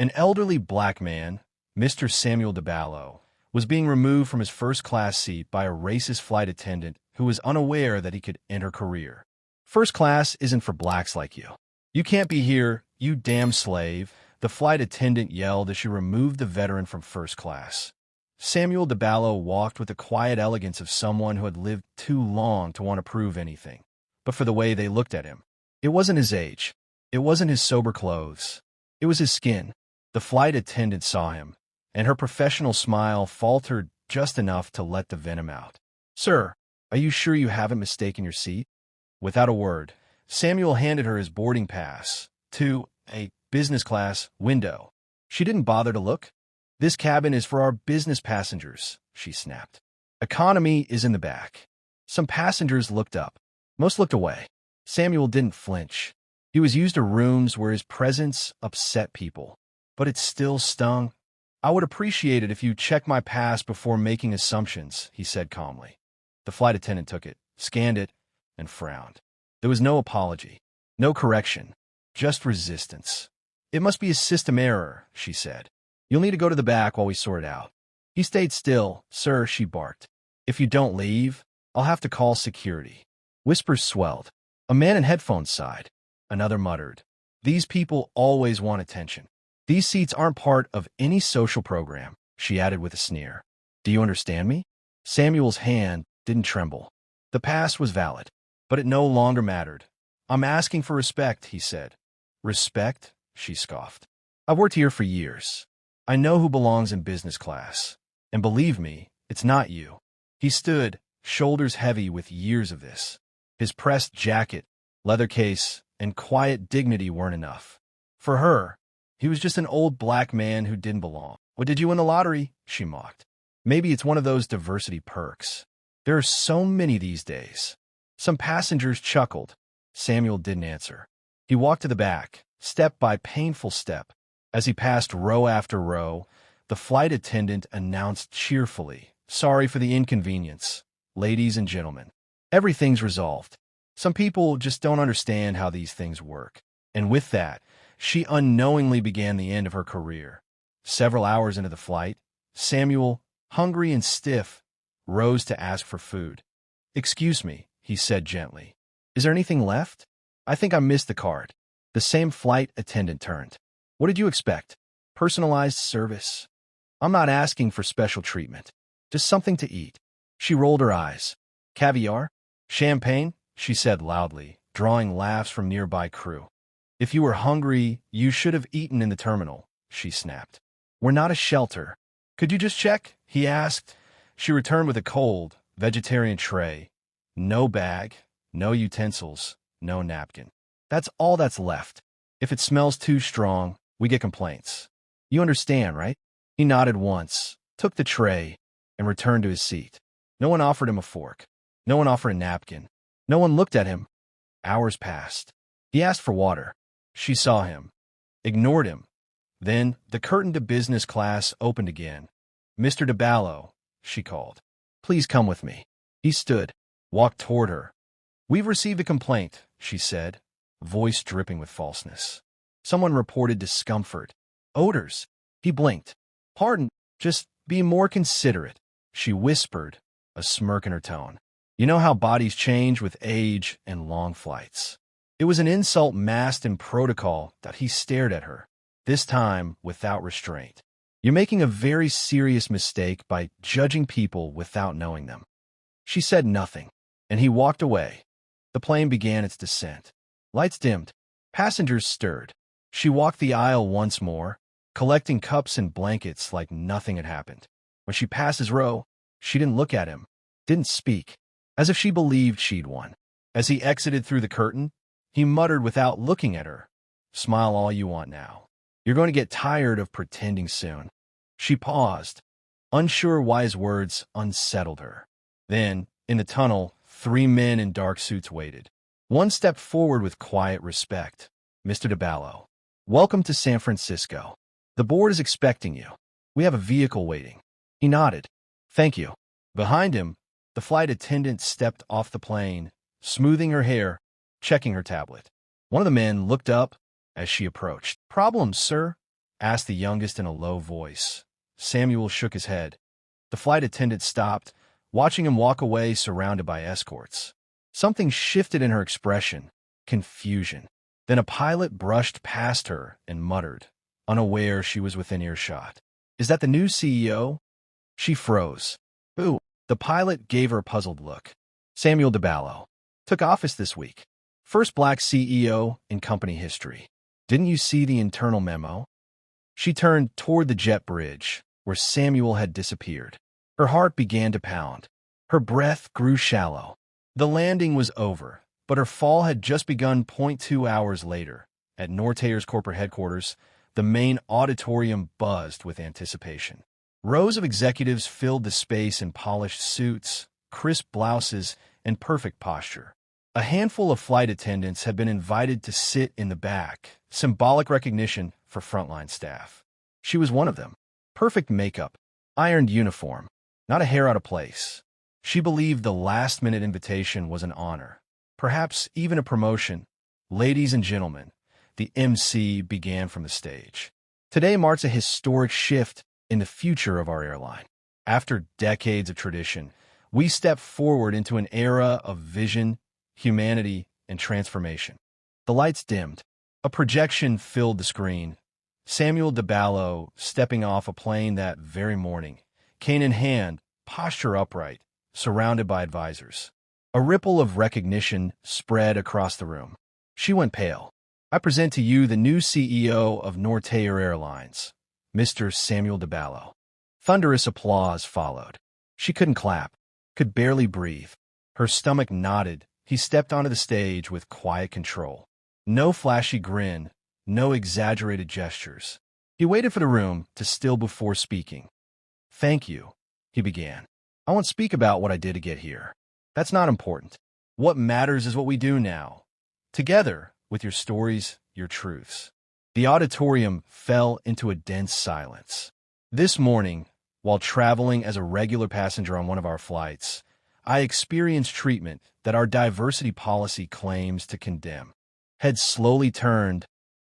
An elderly black man, Mr. Samuel DeBallo, was being removed from his first-class seat by a racist flight attendant who was unaware that he could end her career. First class isn't for blacks like you. You can't be here, you damn slave, the flight attendant yelled as she removed the veteran from first class. Samuel DeBallo walked with the quiet elegance of someone who had lived too long to want to prove anything. But for the way they looked at him, it wasn't his age. It wasn't his sober clothes. It was his skin. The flight attendant saw him, and her professional smile faltered just enough to let the venom out. "Sir, are you sure you haven't mistaken your seat?" Without a word, Samuel handed her his boarding pass to a business class window. She didn't bother to look. "This cabin is for our business passengers," she snapped. "Economy is in the back." Some passengers looked up. Most looked away. Samuel didn't flinch. He was used to rooms where his presence upset people. But it still stung. "I would appreciate it if you check my pass before making assumptions," he said calmly. The flight attendant took it, scanned it, and frowned. There was no apology, no correction, just resistance. "It must be a system error," she said. "You'll need to go to the back while we sort it out." He stayed still. "Sir," she barked. "If you don't leave, I'll have to call security." Whispers swelled. A man in headphones sighed. Another muttered, "These people always want attention. These seats aren't part of any social program," she added with a sneer. "Do you understand me?" Samuel's hand didn't tremble. The pass was valid, but it no longer mattered. "I'm asking for respect," he said. "Respect?" she scoffed. "I've worked here for years. I know who belongs in business class. And believe me, it's not you." He stood, shoulders heavy with years of this. His pressed jacket, leather case, and quiet dignity weren't enough. For her, he was just an old black man who didn't belong. "What did you win the lottery?" she mocked. "Maybe it's one of those diversity perks. There are so many these days." Some passengers chuckled. Samuel didn't answer. He walked to the back, step by painful step. As he passed row after row, the flight attendant announced cheerfully, "Sorry for the inconvenience, ladies and gentlemen. Everything's resolved. Some people just don't understand how these things work." And with that, she unknowingly began the end of her career. Several hours into the flight, Samuel, hungry and stiff, rose to ask for food. "Excuse me," he said gently. "Is there anything left? I think I missed the card." The same flight attendant turned. "What did you expect? Personalized service? I'm not asking for special treatment. Just something to eat." She rolled her eyes. "Caviar? Champagne?" she said loudly, drawing laughs from nearby crew. "If you were hungry, you should have eaten in the terminal," she snapped. "We're not a shelter." "Could you just check?" he asked. She returned with a cold, vegetarian tray. No bag, no utensils, no napkin. "That's all that's left. If it smells too strong, we get complaints. You understand, right?" He nodded once, took the tray, and returned to his seat. No one offered him a fork. No one offered a napkin. No one looked at him. Hours passed. He asked for water. She saw him, ignored him. Then the curtain to business class opened again. "Mr. DeBallo," she called. "Please come with me." He stood, walked toward her. "We've received a complaint," she said, voice dripping with falseness. Someone reported discomfort. "Odors." He blinked. "Pardon, just be more considerate," she whispered, a smirk in her tone. "You know how bodies change with age and long flights." It was an insult masked in protocol that he stared at her, this time without restraint. "You're making a very serious mistake by judging people without knowing them." She said nothing, and he walked away. The plane began its descent. Lights dimmed. Passengers stirred. She walked the aisle once more, collecting cups and blankets like nothing had happened. When she passed his row, she didn't look at him, didn't speak, as if she believed she'd won. As he exited through the curtain, he muttered without looking at her, "Smile all you want now. You're going to get tired of pretending soon." She paused, unsure why his words unsettled her. Then, in the tunnel, 3 men in dark suits waited. One stepped forward with quiet respect. "Mr. DeBallo, welcome to San Francisco. The board is expecting you. We have a vehicle waiting." He nodded. "Thank you." Behind him, the flight attendant stepped off the plane, smoothing her hair, checking her tablet. One of the men looked up as she approached. "Problems, sir?" asked the youngest in a low voice. Samuel shook his head. The flight attendant stopped, watching him walk away surrounded by escorts. Something shifted in her expression, confusion. Then a pilot brushed past her and muttered, unaware she was within earshot. "Is that the new CEO?" She froze. "Who?" The pilot gave her a puzzled look. "Samuel DeBallo. Took office this week. First black CEO in company history. Didn't you see the internal memo?" She turned toward the jet bridge, where Samuel had disappeared. Her heart began to pound. Her breath grew shallow. The landing was over, but her fall had just begun. 2 hours later, at Norteir's corporate headquarters, the main auditorium buzzed with anticipation. Rows of executives filled the space in polished suits, crisp blouses, and perfect posture. A handful of flight attendants had been invited to sit in the back, symbolic recognition for frontline staff. She was one of them. Perfect makeup, ironed uniform, not a hair out of place. She believed the last-minute invitation was an honor, perhaps even a promotion. "Ladies and gentlemen," the MC began from the stage. "Today marks a historic shift in the future of our airline. After decades of tradition, we step forward into an era of vision, humanity, and transformation." The lights dimmed. A projection filled the screen. Samuel DeBallo stepping off a plane that very morning, cane in hand, posture upright, surrounded by advisors. A ripple of recognition spread across the room. She went pale. "I present to you the new CEO of Norteir Airlines, Mr. Samuel DeBallo." Thunderous applause followed. She couldn't clap, could barely breathe. Her stomach knotted. He stepped onto the stage with quiet control. No flashy grin, no exaggerated gestures. He waited for the room to still before speaking. "Thank you," he began. "I won't speak about what I did to get here. That's not important. What matters is what we do now. Together, with your stories, your truths." The auditorium fell into a dense silence. "This morning, while traveling as a regular passenger on one of our flights, I experienced treatment that our diversity policy claims to condemn." Head slowly turned,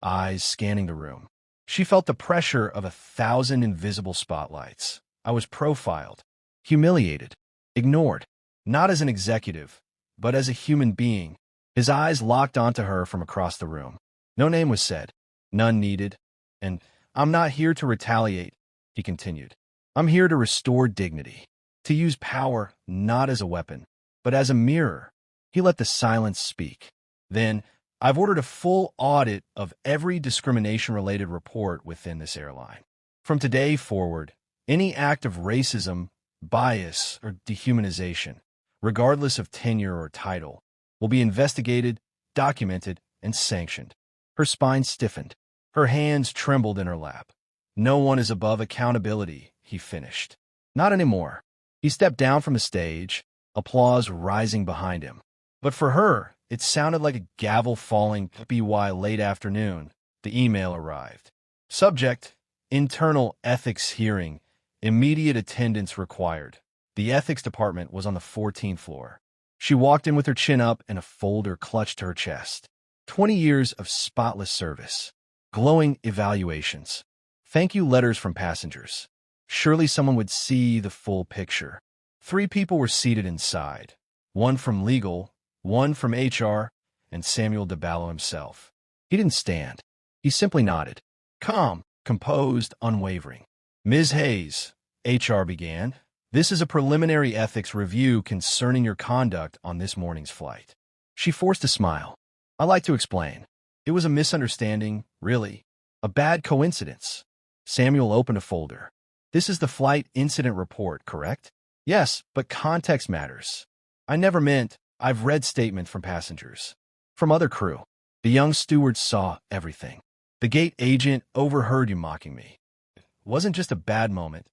eyes scanning the room. She felt the pressure of 1,000 invisible spotlights. "I was profiled, humiliated, ignored, not as an executive, but as a human being." His eyes locked onto her from across the room. No name was said, none needed. "And I'm not here to retaliate," he continued. "I'm here to restore dignity, to use power not as a weapon, but as a mirror." He let the silence speak. "Then, I've ordered a full audit of every discrimination-related report within this airline. From today forward, any act of racism, bias, or dehumanization, regardless of tenure or title, will be investigated, documented, and sanctioned." Her spine stiffened. Her hands trembled in her lap. "No one is above accountability," he finished. "Not anymore." He stepped down from the stage, applause rising behind him. But for her, it sounded like a gavel falling. By late afternoon, the email arrived. Subject: Internal Ethics Hearing. Immediate attendance required. The ethics department was on the 14th floor. She walked in with her chin up and a folder clutched to her chest. 20 years of spotless service. Glowing evaluations. Thank you letters from passengers. Surely someone would see the full picture. 3 people were seated inside. One from legal, one from HR, and Samuel DeBallo himself. He didn't stand. He simply nodded. Calm, composed, unwavering. "Ms. Hayes," HR began, "this is a preliminary ethics review concerning your conduct on this morning's flight." She forced a smile. "I'd like to explain. It was a misunderstanding, really. A bad coincidence." Samuel opened a folder. "This is the flight incident report, correct?" "Yes, but context matters. I never meant..." "I've read statements from passengers. From other crew. The young steward saw everything. The gate agent overheard you mocking me. It wasn't just a bad moment.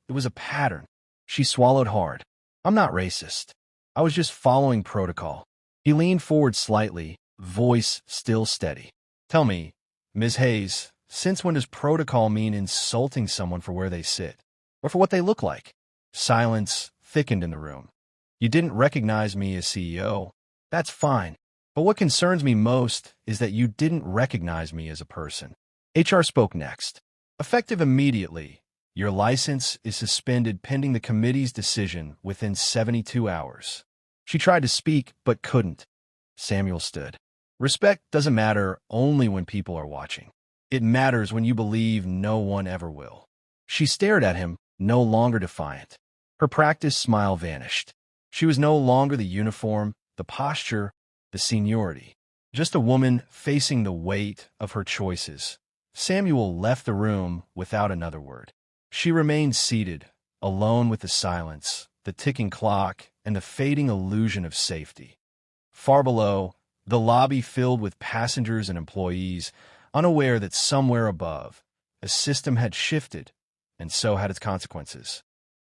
It was a pattern." She swallowed hard. "I'm not racist. I was just following protocol." He leaned forward slightly, voice still steady. "Tell me, Ms. Hayes, since when does protocol mean insulting someone for where they sit? Or for what they look like?" Silence thickened in the room. "You didn't recognize me as CEO. That's fine. But what concerns me most is that you didn't recognize me as a person." HR spoke next. Effective immediately, your license is suspended pending the committee's decision within 72 hours. She tried to speak, but couldn't. Samuel stood. Respect doesn't matter only when people are watching. It matters when you believe no one ever will. She stared at him, no longer defiant. Her practiced smile vanished. She was no longer the uniform, the posture, the seniority. Just a woman facing the weight of her choices. Samuel left the room without another word. She remained seated, alone with the silence, the ticking clock, and the fading illusion of safety. Far below, the lobby filled with passengers and employees, unaware that somewhere above, a system had shifted, and so had its consequences.